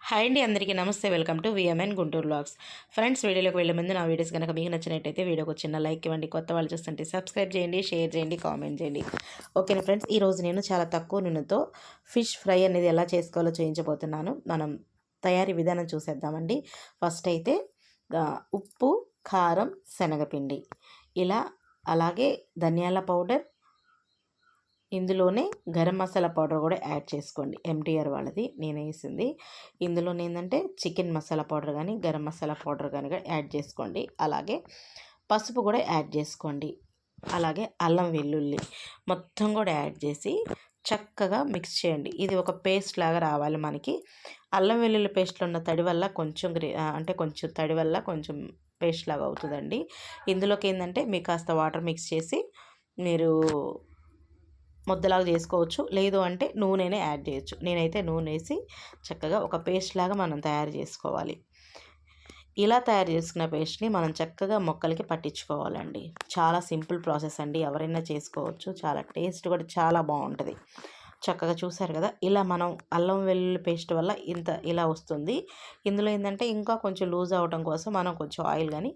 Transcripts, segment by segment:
Hi అండి, అందరికీ నమస్తే. Welcome to విఎంఎన్ Guntur vlogs. Friends, వీడియోలోకి వెళ్ళే ముందు నా వీడియోస్ కనుక మీకు నచ్చినట్టయితే వీడియోకి చిన్న లైక్ ఇవ్వండి. కొత్త వాళ్ళు చూస్తుంటే సబ్స్క్రైబ్ చేయండి, షేర్ చేయండి, కామెంట్ చేయండి. ఓకేనా ఫ్రెండ్స్, ఈరోజు నేను చాలా తక్కువ నూనెతో ఫిష్ ఫ్రై అనేది ఎలా చేసుకోవాలో చేయించబోతున్నాను. మనం తయారీ విధానం చూసేద్దామండి. ఫస్ట్ అయితే ఉప్పు, కారం, శనగపిండి, ఇలా అలాగే ధనియాల పౌడర్, ఇందులోనే గరం మసాలా పౌడర్ కూడా యాడ్ చేసుకోండి. ఎంటీఆర్ వాళ్ళది నేను వేసింది. ఇందులోనే ఏంటంటే చికెన్ మసాలా పౌడర్ కానీ గరం మసాలా పౌడర్ కానీ యాడ్ చేసుకోండి. అలాగే పసుపు కూడా యాడ్ చేసుకోండి. అలాగే అల్లం వెల్లుల్లి మొత్తం కూడా యాడ్ చేసి చక్కగా మిక్స్ చేయండి. ఇది ఒక పేస్ట్ లాగా రావాలి మనకి. అల్లం వెల్లుల్లి పేస్ట్లో ఉన్న తడి వల్ల కొంచెం కొంచెం తడి వల్ల కొంచెం పేస్ట్ లాగా అవుతుందండి. ఇందులోకి ఏంటంటే మీకు కాస్త వాటర్ మిక్స్ చేసి మీరు ముద్దలాగా చేసుకోవచ్చు, లేదు అంటే నూనెనే యాడ్ చేయొచ్చు. నేనైతే నూనె వేసి చక్కగా ఒక పేస్ట్ లాగా మనం తయారు చేసుకోవాలి. ఇలా తయారు చేసుకున్న పేస్ట్ని మనం చక్కగా మొక్కలకి పట్టించుకోవాలండి. చాలా సింపుల్ ప్రాసెస్ అండి, ఎవరైనా చేసుకోవచ్చు. చాలా టేస్ట్ కూడా చాలా బాగుంటుంది. చక్కగా చూసారు కదా, ఇలా మనం అల్లం వెల్లుల్లి పేస్ట్ వల్ల ఇలా వస్తుంది. ఇందులో ఏంటంటే ఇంకా కొంచెం లూజ్ అవ్వడం కోసం మనం కొంచెం ఆయిల్ కానీ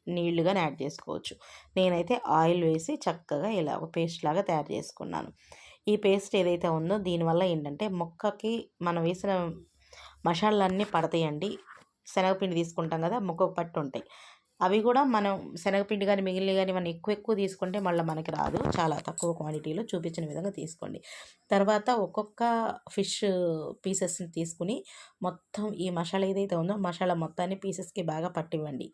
నీళ్లు కానీ యాడ్ చేసుకోవచ్చు. నేనైతే ఆయిల్ వేసి చక్కగా ఇలా ఒక పేస్ట్ లాగా తయారు చేసుకున్నాను. ఈ పేస్ట్ ఏదైతే ఉందో దీనివల్ల ఏంటంటే మొక్కకి మనం వేసిన మసాలాలన్నీ పడతాయండి. శనగపిండి తీసుకుంటాం కదా, మొక్కకు పట్టు ఉంటాయి. అవి కూడా మనం శనగపిండి కానీ మిగిలిన కానీ మనం ఎక్కువ తీసుకుంటే మళ్ళీ మనకి రాదు. చాలా తక్కువ క్వాంటిటీలో చూపించిన విధంగా తీసుకోండి. తర్వాత ఒక్కొక్క ఫిష్ పీసెస్ని తీసుకుని మొత్తం ఈ మసాలా ఏదైతే ఉందో మసాలా మొత్తాన్ని పీసెస్కి బాగా పట్టివ్వండి.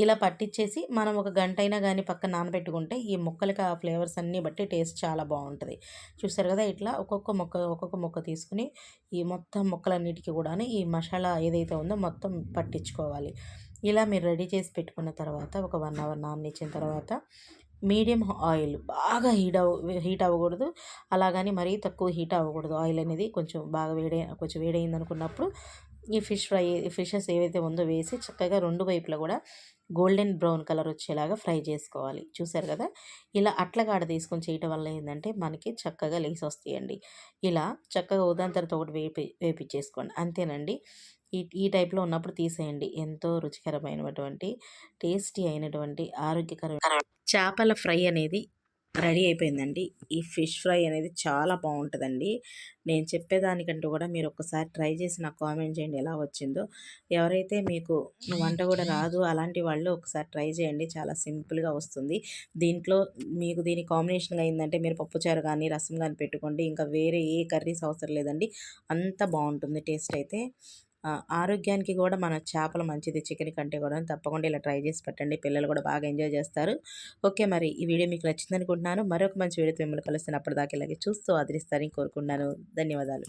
ఇలా పట్టించేసి మనం ఒక గంట అయినా కానీ పక్కన నానబెట్టుకుంటే ఈ ముక్కలకి ఆ ఫ్లేవర్స్ అన్నీ బట్టి టేస్ట్ చాలా బాగుంటుంది. చూసారు కదా, ఇట్లా ఒక్కొక్క ముక్క తీసుకుని ఈ మొత్తం ముక్కలన్నిటికీ కూడా ఈ మసాలా ఏదైతే ఉందో మొత్తం పట్టించుకోవాలి. ఇలా మీరు రెడీ చేసి పెట్టుకున్న తర్వాత ఒక 1 అవర్ నాననిచ్చిన తర్వాత మీడియం ఆయిల్ బాగా హీట్ అవ్వకూడదు, అలాగని మరీ తక్కువ హీట్ అవ్వకూడదు. ఆయిల్ అనేది కొంచెం బాగా కొంచెం వేడైంది అనుకున్నప్పుడు ఈ ఫిషెస్ ఏవైతే ఉందో వేసి చక్కగా రెండు వైపులా కూడా గోల్డెన్ బ్రౌన్ కలర్ వచ్చేలాగా ఫ్రై చేసుకోవాలి. చూసారు కదా, ఇలా అట్లగాడ తీసుకొని చేయటం వల్ల ఏంటంటే మనకి చక్కగా లేసి వస్తాయండి. ఇలా చక్కగా ఉదాహరణ తర్వాత ఒకటి వేపించేసుకోండి, అంతేనండి. ఈ టైప్లో ఉన్నప్పుడు తీసేయండి. ఎంతో రుచికరమైనటువంటి టేస్టీ అయినటువంటి ఆరోగ్యకరమైన చేపల ఫ్రై అనేది రెడీ అయిపోయిందండి. ఈ ఫిష్ ఫ్రై అనేది చాలా బాగుంటుందండి. నేను చెప్పేదానికంటూ కూడా మీరు ఒక్కసారి ట్రై చేసి నాకు కామెంట్ చేయండి ఎలా వచ్చిందో. ఎవరైతే మీకు వంట కూడా రాదు అలాంటి వాళ్ళు ఒకసారి ట్రై చేయండి, చాలా సింపుల్గా వస్తుంది. దీంట్లో మీకు దీని కాంబినేషన్గా అయిందంటే మీరు పప్పుచారు కానీ రసం కానీ పెట్టుకోండి, ఇంకా వేరే ఏ కర్రీస్ అవసరం లేదండి, అంత బాగుంటుంది టేస్ట్ అయితే. ఆరోగ్యానికి కూడా మన చేపలు మంచిది చికెన్ కంటే కూడా. తప్పకుండా ఇలా ట్రై చేసి పెట్టండి, పిల్లలు కూడా బాగా ఎంజాయ్ చేస్తారు. ఓకే, మరి ఈ వీడియో మీకు నచ్చింది అనుకుంటున్నాను. మరొక మంచి వీడియోతో మిమ్మల్ని కలుస్తాను. అప్పటిదాకా ఇలాగే చూస్తూ ఆదరిస్తారని కోరుకుంటున్నాను. ధన్యవాదాలు.